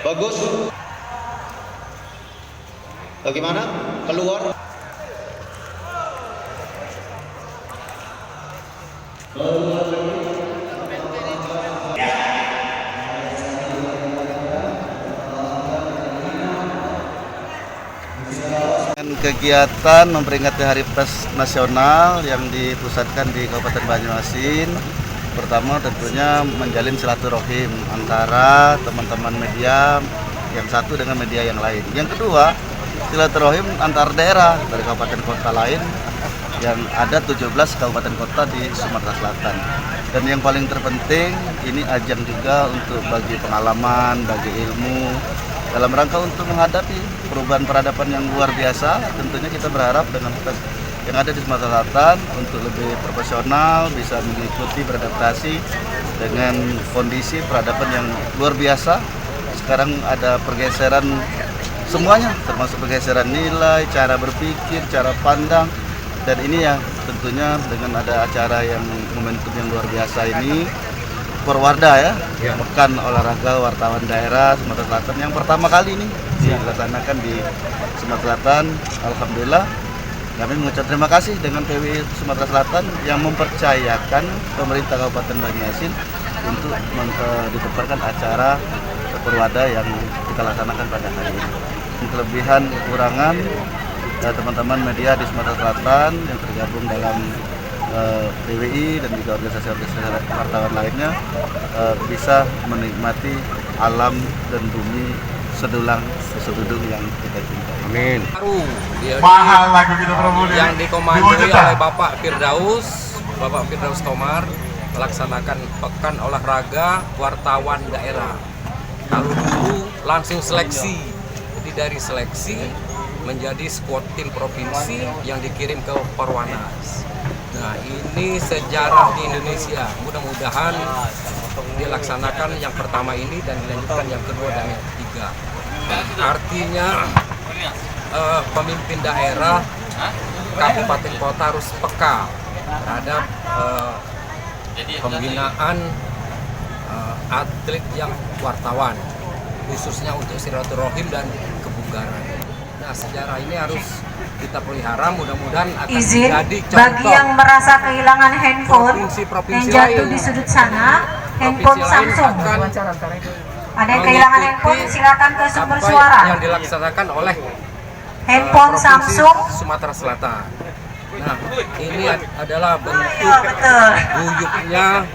Bagus. Bagaimana? Keluar. Kegiatan memperingati Hari Pers Nasional yang dipusatkan di Kabupaten Banyuasin. Pertama tentunya menjalin silaturahim antara teman-teman media yang satu dengan media yang lain. Yang kedua, silaturahim antar daerah dari kabupaten kota lain yang ada 17 kabupaten kota di Sumatera Selatan. Dan yang paling terpenting, ini ajang juga untuk bagi pengalaman, bagi ilmu dalam rangka untuk menghadapi perubahan peradaban yang luar biasa. Tentunya kita berharap dengan yang ada di Sumatera Selatan untuk lebih profesional, bisa mengikuti beradaptasi dengan kondisi peradaban yang luar biasa. Sekarang ada pergeseran semuanya, termasuk pergeseran nilai, cara berpikir, cara pandang. Dan ini ya tentunya dengan ada acara yang momentum yang luar biasa ini, Porwarda ya, Pekan Olahraga Wartawan Daerah Sumatera Selatan yang pertama kali ini dilaksanakan di Sumatera Selatan. Alhamdulillah kami mengucap terima kasih dengan PWI Sumatera Selatan yang mempercayakan pemerintah Kabupaten Banyuasin untuk ditebarkan acara Porwarda yang kita laksanakan pada hari ini. Kelebihan kekurangan teman-teman media di Sumatera Selatan yang tergabung dalam PWI dan juga organisasi-organisasi wartawan lainnya bisa menikmati alam dan bumi sedulang sedudung yang kita cintai. Amin. Mahal lagu kita Prabowo yang dikomandoi oleh Bapak Firdaus Tomar melaksanakan Pekan Olahraga Wartawan Daerah. Lalu dulu langsung seleksi, jadi dari seleksi menjadi squad tim provinsi yang dikirim ke Perwanas. Nah, ini sejarah di Indonesia. Mudah-mudahan dilaksanakan yang pertama ini dan dilanjutkan yang kedua dan yang ketiga. Artinya pemimpin daerah, kabupaten kota harus peka terhadap pembinaan atlet yang wartawan, khususnya untuk silaturahim dan kebugaran. Nah, sejarah ini harus kita pelihara, mudah-mudahan akan menjadi contoh. Bagi yang merasa kehilangan handphone yang jatuh di sudut sana, handphone Samsung. Ada yang kehilangan handphone, silakan ke sumber suara. Yang dilaksanakan oleh handphone Samsung Sumatera Selatan. Nah, ini adalah bentuk guyupnya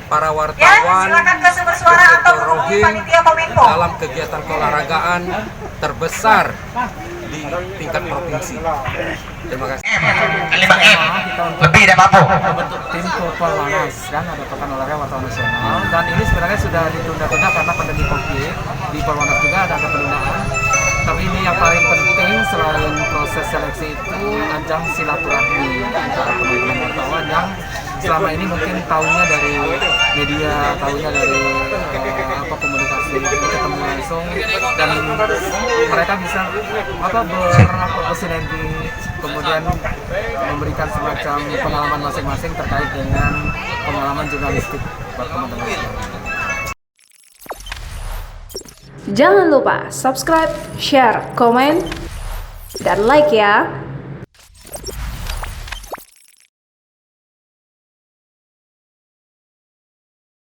para wartawan silakan ke sumber suara atau hubungi panitia Kominfo dalam kegiatan keolahragaan terbesar di tingkat provinsi. Terima kasih. 5M lebih dari mampu. Bentuk tim Perwanas kan ada Pekan Olahraga Wartawan Nasional, dan ini sebenarnya sudah ditunda-tunda karena pandemi Covid. Di Perwanas juga ada penundaan. Tapi ini yang paling penting selain proses seleksi itu ajang silaturahmi antara teman-teman wartawan yang selama ini mungkin tahunya dari media, tahunya dari komunikasi, ketemu langsung, dan mereka bisa bersinergi, kemudian memberikan semacam pengalaman masing-masing terkait dengan pengalaman jurnalistik buat teman-teman. Jangan lupa subscribe, share, komen, dan like ya.